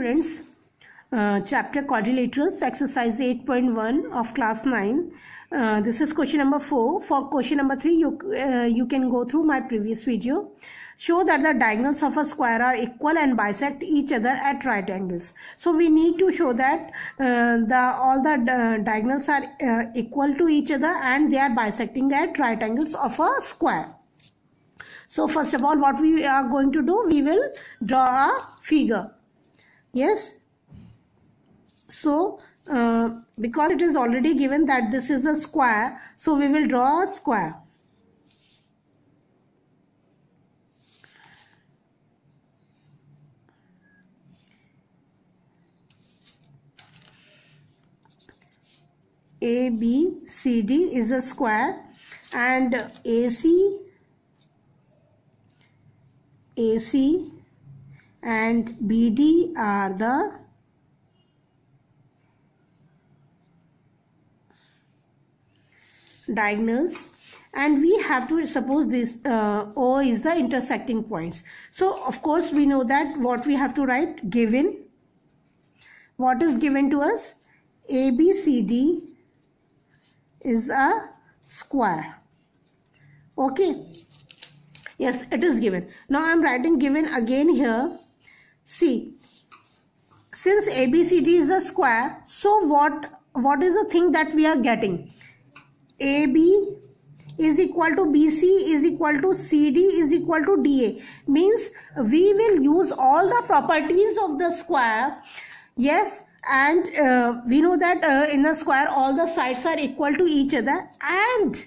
students, chapter quadrilaterals, exercise 8.1 of class 9. This is question number 4. For question number 3, you can go through my previous video. Show that the diagonals of a square are equal and bisect each other at right angles. So we need to show that all the diagonals are equal to each other and they are bisecting at right angles of a square. So first of all, what we are going to do, we will draw a figure. Yes. So because it is already given that this is a square, so we will draw a square. ABCD is a square and AC and BD are the diagonals, and we have to suppose this O is the intersecting points. So of course we know that what we have to write, given. What is given to us? ABCD is a square. Okay. Yes, it is given. Now I am writing given again here. See, since ABCD is a square, so what is the thing that we are getting? AB is equal to BC is equal to CD is equal to DA. Means we will use all the properties of the square. Yes. And we know that in a square all the sides are equal to each other and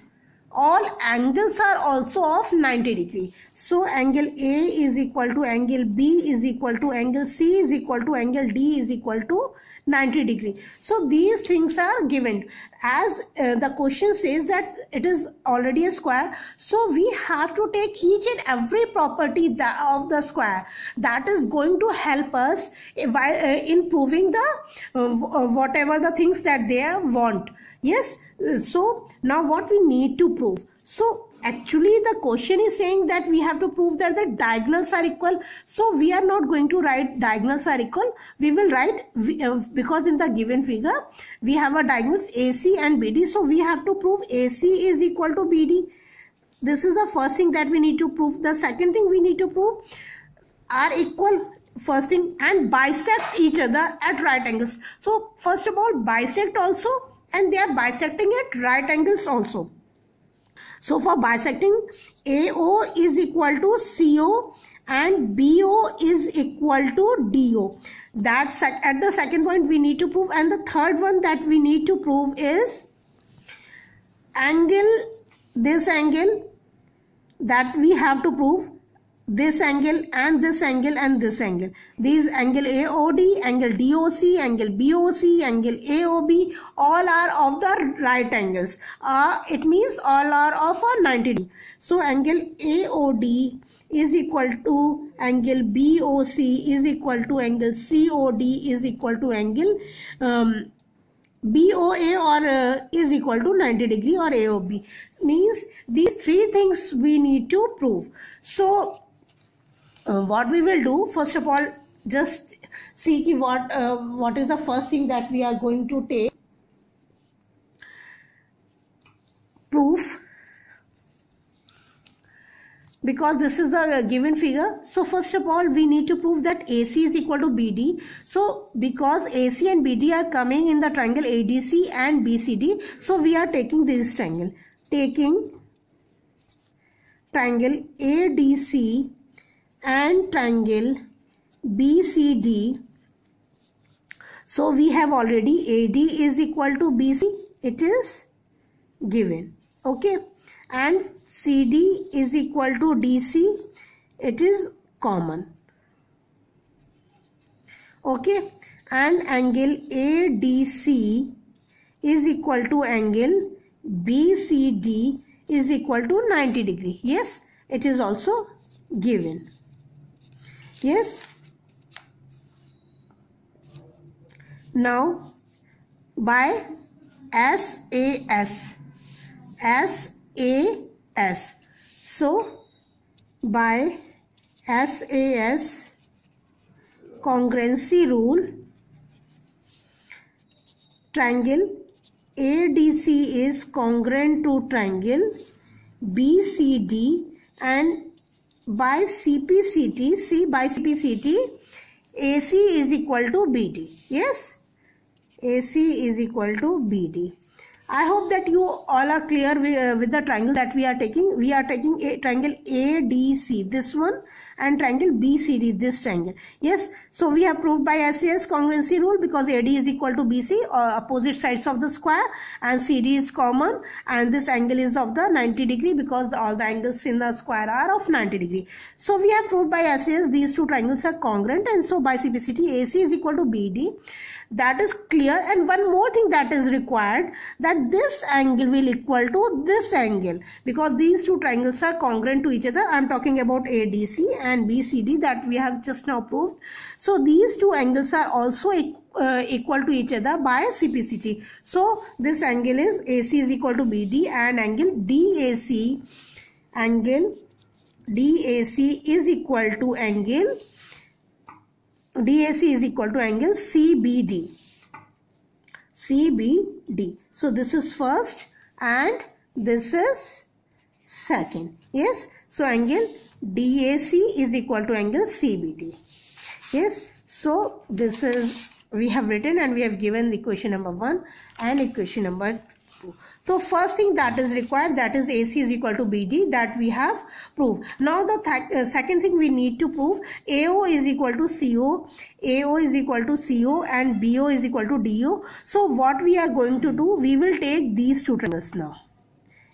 all angles are also of 90 degree. So angle A is equal to angle B is equal to angle C is equal to angle D is equal to 90 degree. So these things are given. As the question says that it is already a square, so we have to take each and every property of the square that is going to help us in proving the whatever the things that they want. Yes. So now what we need to prove. So actually the question is saying that we have to prove that the diagonals are equal. So we are not going to write diagonals are equal. We will write because in the given figure we have a diagonals AC and BD. So we have to prove AC is equal to BD. This is the first thing that we need to prove. The second thing we need to prove are equal. First thing, and bisect each other at right angles. So first of all, bisect also, and they are bisecting at right angles also. So for bisecting, AO is equal to CO and BO is equal to DO. That's at the second point we need to prove. And the third one that we need to prove is angle, this angle that we have to prove, this angle and this angle and this angle. These angle AOD, angle DOC, angle BOC, angle AOB, all are of the right angles. It means all are of a 90 degree. So angle AOD is equal to angle BOC is equal to angle COD is equal to angle BOA or is equal to 90 degree or AOB. Means these three things we need to prove. So what we will do, first of all, just see what is the first thing that we are going to take. Proof, because this is a given figure. So first of all we need to prove that AC is equal to BD. So because AC and BD are coming in the triangle ADC and BCD, so we are taking this triangle, taking triangle ADC and triangle BCD. So we have already AD is equal to BC, it is given. Okay. And CD is equal to DC, it is common. Okay. And angle ADC is equal to angle BCD is equal to 90 degree. Yes, it is also given. Yes. Now by SAS. So by SAS congruency rule, triangle ADC is congruent to triangle BCD, and by CPCT, AC is equal to BD. Yes, AC is equal to BD. I hope that you all are clear with the triangle that we are taking. We are taking a triangle ADC, this one, and triangle BCD, this triangle. Yes, so we have proved by SAS congruency rule because AD is equal to BC, or opposite sides of the square, and CD is common, and this angle is of the 90 degree because all the angles in the square are of 90 degree. So we have proved by SAS these two triangles are congruent, and so by CPCT AC is equal to BD. That is clear. And one more thing that is required, that this angle will equal to this angle, because these two triangles are congruent to each other. I am talking about ADC and BCD that we have just now proved. So these two angles are also equal to each other by CPCT. So this angle is AC is equal to BD, and angle DAC is equal to angle CBD. So this is first and this is second. Yes, so angle DAC is equal to angle CBD. Yes, so this is, we have written and we have given the equation number 1 and equation number 2. So first thing that is required, that is AC is equal to BD, that we have proved. Now the second thing we need to prove, AO is equal to CO, AO is equal to CO, and BO is equal to DO. So what we are going to do, we will take these two triangles now.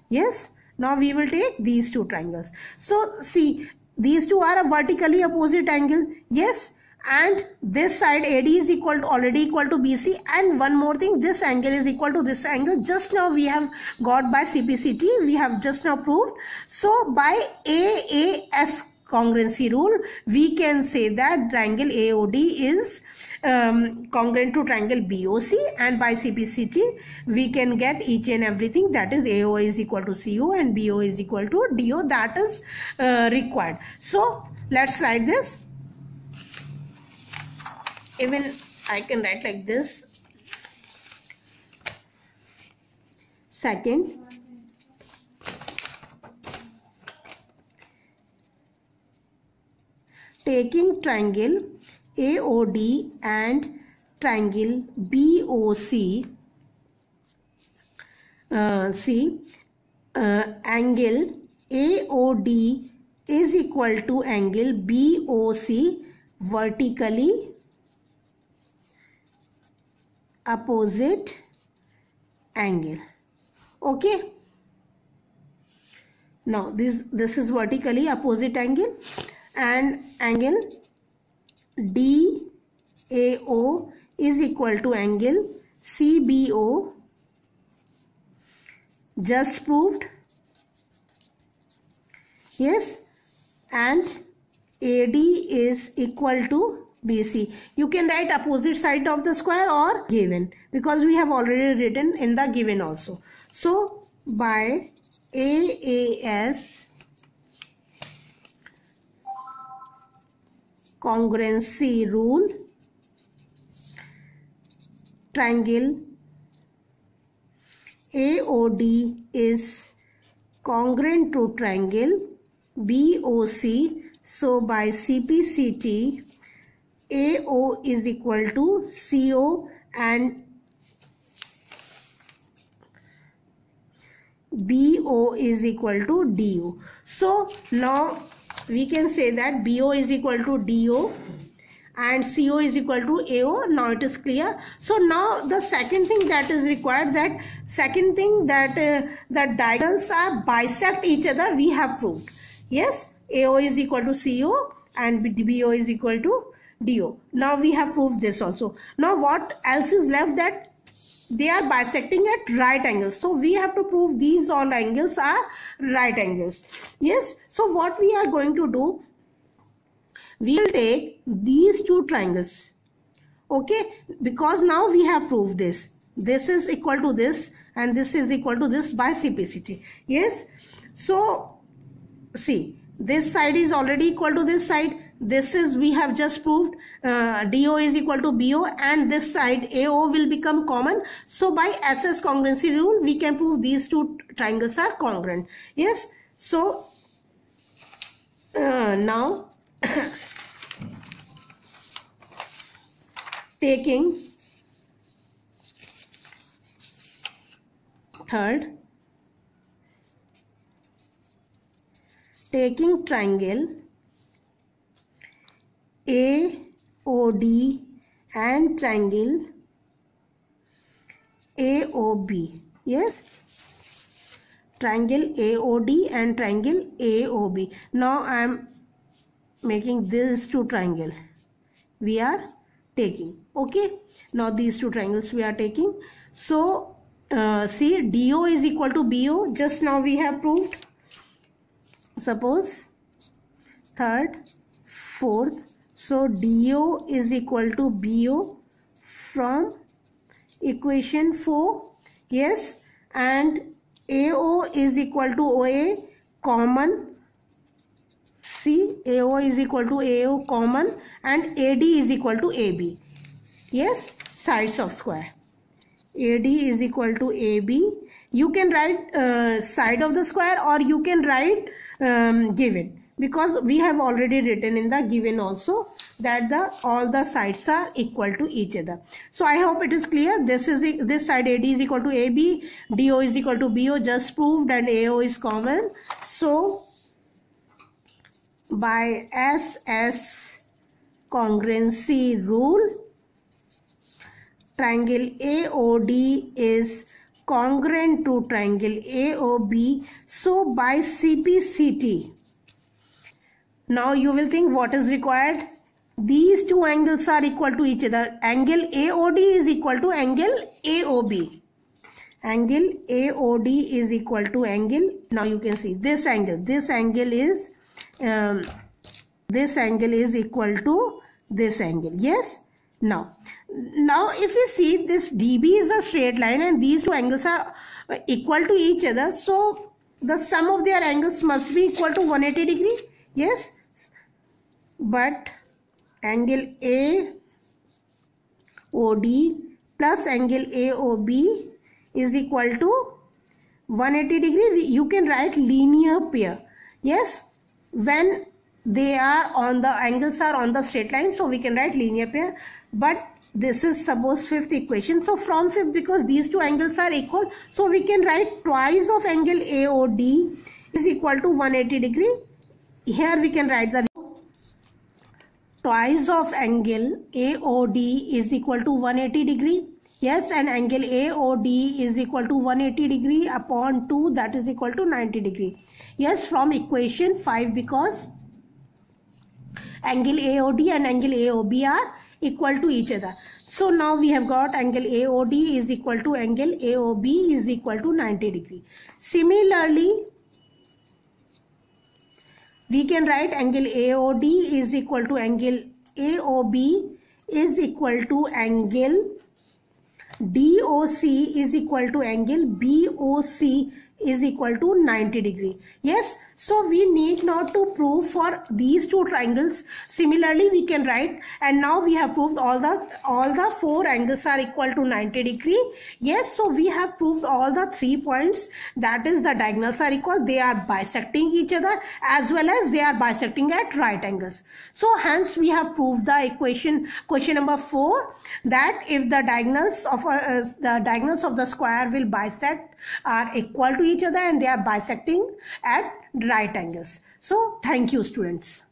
Yes, now we will take these two triangles. So see, these two are a vertically opposite angle. Yes, and this side AD is already equal to BC, and one more thing, this angle is equal to this angle. Just now we have got by CPCT, we have just now proved. So by AAS congruency rule, we can say that triangle AOD is congruent to triangle BOC, and by CPCT we can get each and everything, that is AO is equal to CO and BO is equal to DO. That is required. So let's write this. Even I can write like this. Second, taking triangle AOD and triangle BOC, angle AOD is equal to angle BOC vertically opposite angle. Okay, now this is vertically opposite angle, and angle DAO is equal to angle CBO, just proved. Yes, and AD is equal to BC. You can write opposite side of the square or given, because we have already written in the given also. So by AAS congruency rule, triangle AOD is congruent to triangle BOC. So by CPCT, AO is equal to CO and BO is equal to DO. So now we can say that BO is equal to DO and CO is equal to AO. Now it is clear. So now the second thing that is required, that the diagonals are bisect each other, we have proved. Yes, AO is equal to CO and BO is equal to DO. Now we have proved this also. Now what else is left, that they are bisecting at right angles. So we have to prove these all angles are right angles. Yes, so what we are going to do, we will take these two triangles. Okay, because now we have proved this. This is equal to this and this is equal to this by CPCT. Yes, so see, this side is already equal to this side. this is, we have just proved DO is equal to BO, and this side AO will become common. So by SS congruency rule, we can prove these two triangles are congruent. Yes. So now taking third, taking triangle AOD and triangle AOB. Yes, triangle AOD and triangle AOB. Now I am making these two triangles we are taking. Okay, now these two triangles we are taking. So see, DO is equal to BO. Just now we have proved. Suppose third, fourth. So DO is equal to BO from equation 4. Yes, and AO is equal to OA common. See, AO is equal to AO common, and AD is equal to AB. Yes, sides of square. AD is equal to AB. You can write side of the square, or you can write given, because we have already written in the given also that all the sides are equal to each other. So I hope it is clear. This side AD is equal to AB, DO is equal to BO, just proved, and AO is common. So by SS congruency rule, triangle AOD is congruent to triangle AOB. So by CPCT, now you will think what is required. These two angles are equal to each other. Angle AOD is equal to angle AOB. Angle AOD is equal to angle. Now you can see this angle. This angle is equal to this angle. Yes. Now if you see, this DB is a straight line and these two angles are equal to each other. So the sum of their angles must be equal to 180 degree. Yes. But angle AOD plus angle AOB is equal to 180 degree. You can write linear pair. Yes. When they are on the angles are on the straight line, so we can write linear pair. But this is suppose fifth equation. So from fifth, because these two angles are equal, so we can write twice of angle AOD is equal to 180 degree. Here we can write the twice of angle AOD is equal to 180 degree. Yes, and angle AOD is equal to 180 degree upon 2, that is equal to 90 degree. Yes, from equation 5, because angle AOD and angle AOB are equal to each other. So now we have got angle AOD is equal to angle AOB is equal to 90 degree. Similarly, we can write angle AOD is equal to angle AOB is equal to angle DOC is equal to angle BOC is equal to 90 degree. Yes, so we need not to prove for these two triangles. Similarly, we can write, and now we have proved all the four angles are equal to 90 degree. Yes, so we have proved all the 3 points, that is the diagonals are equal, they are bisecting each other, as well as they are bisecting at right angles. So hence we have proved the equation, question number 4, that if the diagonals of the square will bisect are equal to each other and they are bisecting at right angles. So thank you, students.